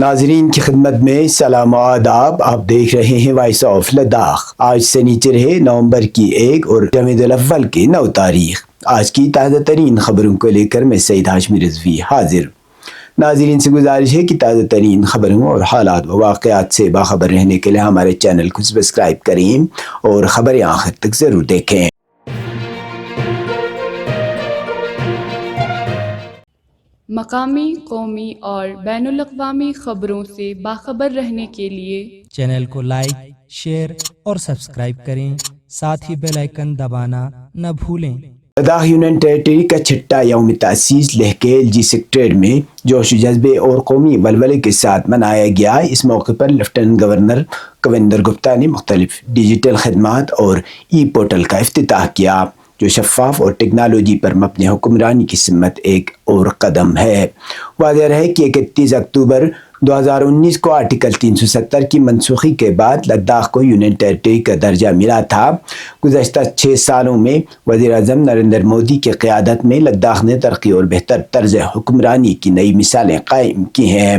ناظرین کی خدمت میں سلام و آداب. آپ دیکھ رہے ہیں وائس آف لداخ. آج سنیچر ہے نومبر کی 1 اور جمادی الاول کی 9 تاریخ. آج کی تازہ ترین خبروں کو لے کر میں سعید ہاشمی رضوی حاضر. ناظرین سے گزارش ہے کہ تازہ ترین خبروں اور حالات و واقعات سے باخبر رہنے کے لیے ہمارے چینل کو سبسکرائب کریں اور خبریں آخر تک ضرور دیکھیں. مقامی، قومی اور بین الاقوامی خبروں سے باخبر رہنے کے لیے چینل کو لائک، شیئر اور سبسکرائب کریں، ساتھ ہی بیل آئیکن دبانا نہ بھولیں. لداخ یونین ٹیریٹری کا چھٹا یوم تاسیس لیہ کے LG سیکریٹریٹ میں جوش و جذبے اور قومی ولولے کے ساتھ منایا گیا. اس موقع پر لیفٹیننٹ گورنر کویندر گپتا نے مختلف ڈیجیٹل خدمات اور پورٹل کا افتتاح کیا، جو شفاف اور ٹیکنالوجی پر مبنی حکمرانی کی سمت ایک اور قدم ہے. واضح رہے کہ 31 اکتوبر 2019 کو آرٹیکل 370 کی منسوخی کے بعد لداخ کو یونین ٹیریٹری کا درجہ ملا تھا. گزشتہ 6 سالوں میں وزیر اعظم نریندر مودی کی قیادت میں لداخ نے ترقی اور بہتر طرز حکمرانی کی نئی مثالیں قائم کی ہیں.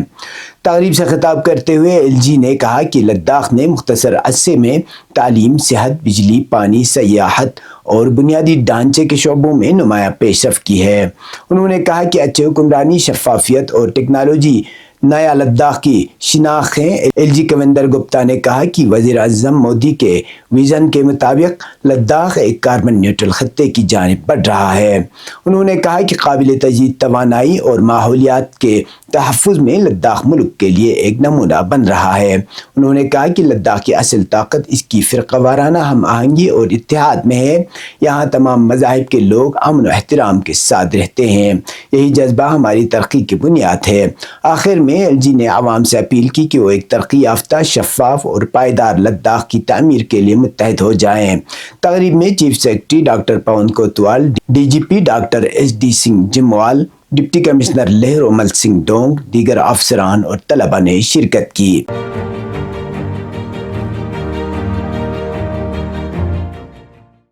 تقریب سے خطاب کرتے ہوئے LG نے کہا کہ لداخ نے مختصر عرصے میں تعلیم، صحت، بجلی، پانی، سیاحت اور بنیادی ڈھانچے کے شعبوں میں نمایاں پیش رفت کی ہے. انہوں نے کہا کہ اچھی حکمرانی، شفافیت اور ٹیکنالوجی نیا لداخ کی شناخت ہیں. LG کویندر گپتا نے کہا کہ وزیر اعظم مودی کے ویژن کے مطابق لداخ ایک کاربن نیوٹرل خطے کی جانب بڑھ رہا ہے. انہوں نے کہا کہ قابل تجدید توانائی اور ماحولیات کے تحفظ میں لداخ ملک کے لیے ایک نمونہ بن رہا ہے. انہوں نے کہا کہ لداخ کی اصل طاقت اس کی فرقہ وارانہ ہم آہنگی اور اتحاد میں ہے. یہاں تمام مذاہب کے لوگ امن و احترام کے ساتھ رہتے ہیں. یہی جذبہ ہماری ترقی کی بنیاد ہے. آخر میں LG نے عوام سے اپیل کی کہ وہ ایک ترقی یافتہ، شفاف اور پائیدار لداخ کی تعمیر کے لیے متحد ہو جائیں. تقریب میں chief secretary doctor Pawan Kotwal, DGP doctor SD Singh Jamwal, deputy commissioner Leh Romil Singh Donk, دیگر افسران اور طلباء نے شرکت کی.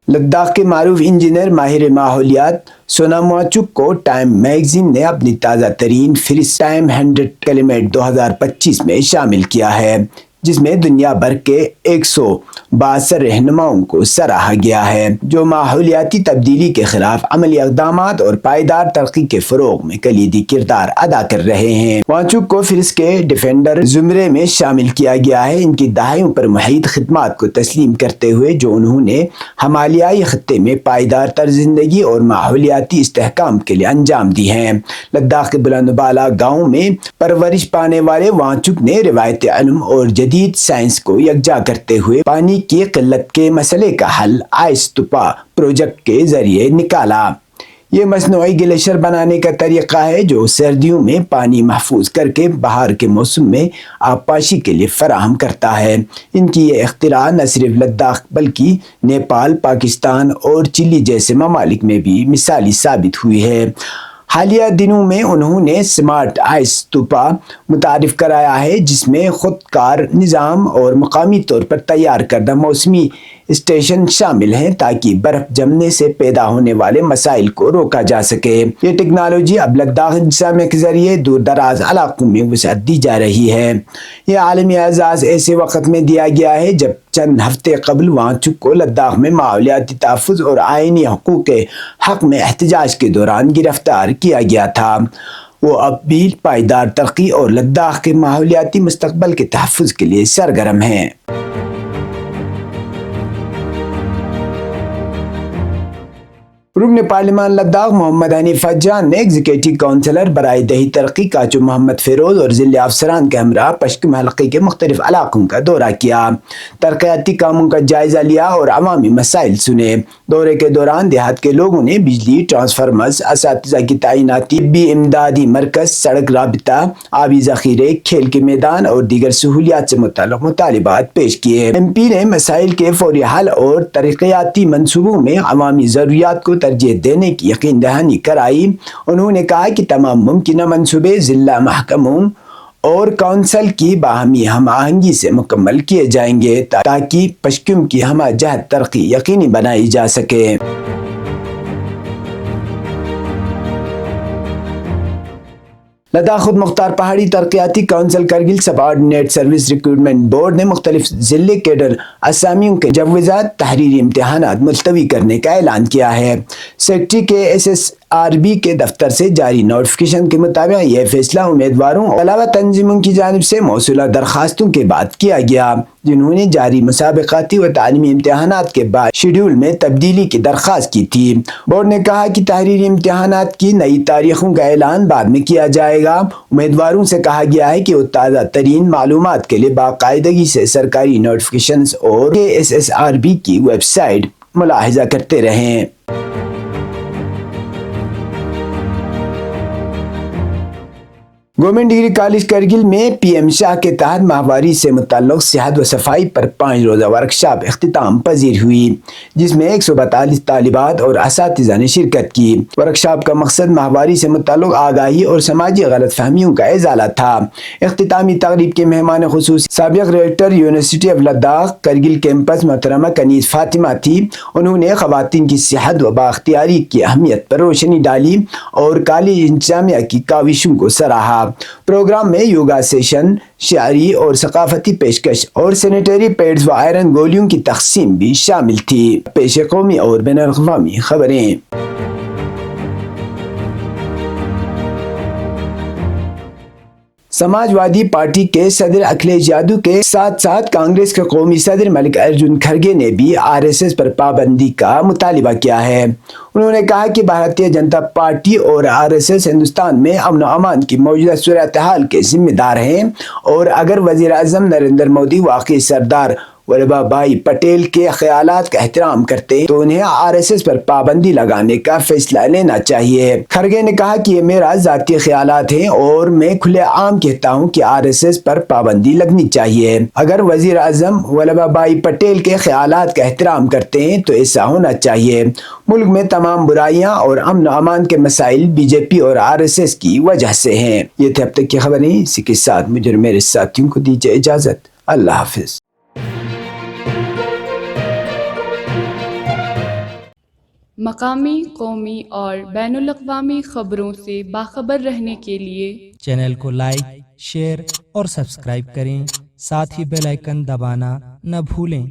لداخ کے معروف انجینئر ماہر ماحولیات سونام واچک کو ٹائم میگزین نے اپنی تازہ ترین فہرست ٹائم 100 کلیمیٹ 2025 میں شامل کیا ہے، جس میں دنیا بھر کے 162 رہنماؤں کو سراہا گیا ہے جو ماحولیاتی تبدیلی کے خلاف عملی اقدامات اور پائیدار ترقی کے فروغ میں کلیدی کردار ادا کر رہے ہیں. واچک کو فہرست کے ڈیفینڈر زمرے میں شامل کیا گیا ہے، ان کی دہائیوں پر محیط خدمات کو تسلیم کرتے ہوئے جو انہوں نے ہمالیائی خطے میں پائیدار طرز زندگی اور ماحولیاتی استحکام کے لیے انجام دی ہیں. لداخ کے بلند بالا گاؤں میں پرورش پانے والے واچک نے روایتی علم اور جدید سائنس کو یکجا کرتے ہوئے پانی کی قلت کے مسئلے کا حل آئس توپا پروجیکٹ کے ذریعے نکالا. یہ مصنوعی گلیشر بنانے کا طریقہ ہے جو سردیوں میں پانی محفوظ کر کے بہار کے موسم میں آبپاشی کے لیے فراہم کرتا ہے. ان کی یہ اختراع نہ صرف لداخ بلکہ نیپال، پاکستان اور چلی جیسے ممالک میں بھی مثالی ثابت ہوئی ہے. حالیہ دنوں میں انہوں نے اسمارٹ آئس توپا متعارف کرایا ہے، جس میں خود کار نظام اور مقامی طور پر تیار کردہ موسمی اسٹیشن شامل ہیں تاکہ برف جمنے سے پیدا ہونے والے مسائل کو روکا جا سکے. یہ ٹیکنالوجی اب لداخ انتظامیہ کے ذریعے دور دراز علاقوں میں وسعت دی جا رہی ہے. یہ عالمی اعزاز ایسے وقت میں دیا گیا ہے جب چند ہفتے قبل واچک کو لداخ میں ماحولیاتی تحفظ اور آئینی حقوق کے حق میں احتجاج کے دوران گرفتار کیا گیا تھا. وہ اب بھی پائیدار ترقی اور لداخ کے ماحولیاتی مستقبل کے تحفظ کے لیے سرگرم ہیں. رکن پارلیمان لداخ محمد حنیفہ جان نے ایگزیکٹو کونسلر برائے دیہی ترقی کاچو محمد فیروز اور ضلع افسران کے ہمراہ پشکم حلقے کے مختلف علاقوں کا دورہ کیا، ترقیاتی کاموں کا جائزہ لیا اور عوامی مسائل سنے. دورے کے دوران دیہات کے لوگوں نے بجلی، ٹرانسفارمرز، اساتذہ کی تعیناتی، طبی امدادی مرکز، سڑک رابطہ، آبی ذخیرے، کھیل کے میدان اور دیگر سہولیات سے متعلق مطالبات پیش کیے. MP نے مسائل کے فوری حل اور ترقیاتی منصوبوں میں عوامی ضروریات کو ترجیح دینے کی یقین دہانی کرائی. انہوں نے کہا کہ تمام ممکنہ منصوبے ضلع محکموں اور کونسل کی باہمی ہم آہنگی سے مکمل کیے جائیں گے تاکہ پشکم کی ہمہ جہت ترقی یقینی بنائی جا سکے. لداخ خود مختار پہاڑی ترقیاتی کونسل کرگل سب آرڈینیٹ سروس ریکروٹمنٹ بورڈ نے مختلف ضلع کیڈر اسامیوں کے مجوزات تحریری امتحانات ملتوی کرنے کا اعلان کیا ہے۔ سیکٹری کے SSRB کے دفتر سے جاری نوٹیفیکیشن کے مطابق یہ فیصلہ امیدواروں اور علاوہ تنظیموں کی جانب سے موصولہ درخواستوں کے بعد کیا گیا جنہوں نے جاری مسابقاتی و تعلیمی امتحانات کے بعد شیڈول میں تبدیلی کی درخواست کی تھی۔ بورڈ نے کہا کہ تحریری امتحانات کی نئی تاریخوں کا اعلان بعد میں کیا جائے گا۔ امیدواروں سے کہا گیا ہے کہ وہ تازہ ترین معلومات کے لیے باقاعدگی سے سرکاری نوٹیفیکیشنز اور SSRB کی ویب سائٹ ملاحظہ کرتے رہیں۔ گورنمنٹ ڈگری کالج کرگل میں PM شاہ کے تحت ماہواری سے متعلق صحت و صفائی پر 5 روزہ ورکشاپ اختتام پذیر ہوئی جس میں 142 طالبات اور اساتذہ نے شرکت کی۔ ورکشاپ کا مقصد ماہواری سے متعلق آگاہی اور سماجی غلط فہمیوں کا ازالہ تھا۔ اختتامی تقریب کے مہمان خصوصی سابق rector university of Ladakh Kargil campus محترمہ کنیز فاطمہ تھی۔ انہوں نے خواتین کی صحت و بااختیاری کی اہمیت پر روشنی ڈالی اور کالج انتظامیہ کی کاوشوں کو سراہا۔ پروگرام میں یوگا سیشن، شاعری اور ثقافتی پیشکش اور سینیٹری پیڈز و آئرن گولیوں کی تقسیم بھی شامل تھی۔ پیش قومی اور بین الاقوامی خبریں۔ سماجوادی پارٹی کے صدر اکھلیش یادو کے ساتھ ساتھ کانگریس کے قومی صدر ملک ارجن کھڑگے نے بھی RSS پر پابندی کا مطالبہ کیا ہے۔ انہوں نے کہا کہ بھارتیہ جنتا پارٹی اور RSS ہندوستان میں امن و امان کی موجودہ صورتحال کے ذمہ دار ہیں اور اگر وزیر اعظم نریندر مودی واقعی سردار ولبھ بھائی پٹیل کے خیالات کا احترام کرتے ہیں تو انہیں RSS پر پابندی لگانے کا فیصلہ لینا چاہیے۔ کھڑگے نے کہا کہ یہ میرا ذاتی خیالات ہیں اور میں کھلے عام کہتا ہوں کہ RSS پر پابندی لگنی چاہیے۔ اگر وزیر اعظم ولبھ بھائی پٹیل کے خیالات کا احترام کرتے ہیں تو ایسا ہونا چاہیے۔ ملک میں تمام برائیاں اور امن و امان کے مسائل BJP اور RSS کی وجہ سے ہیں۔ یہ تھے اب تک کی خبریں، اسی کے ساتھ مجھے اور میرے ساتھیوں کو دیجیے اجازت۔ اللہ حافظ۔ مقامی، قومی اور بین الاقوامی خبروں سے باخبر رہنے کے لیے چینل کو لائک، شیئر اور سبسکرائب کریں، ساتھ ہی بیل آئیکن دبانا نہ بھولیں۔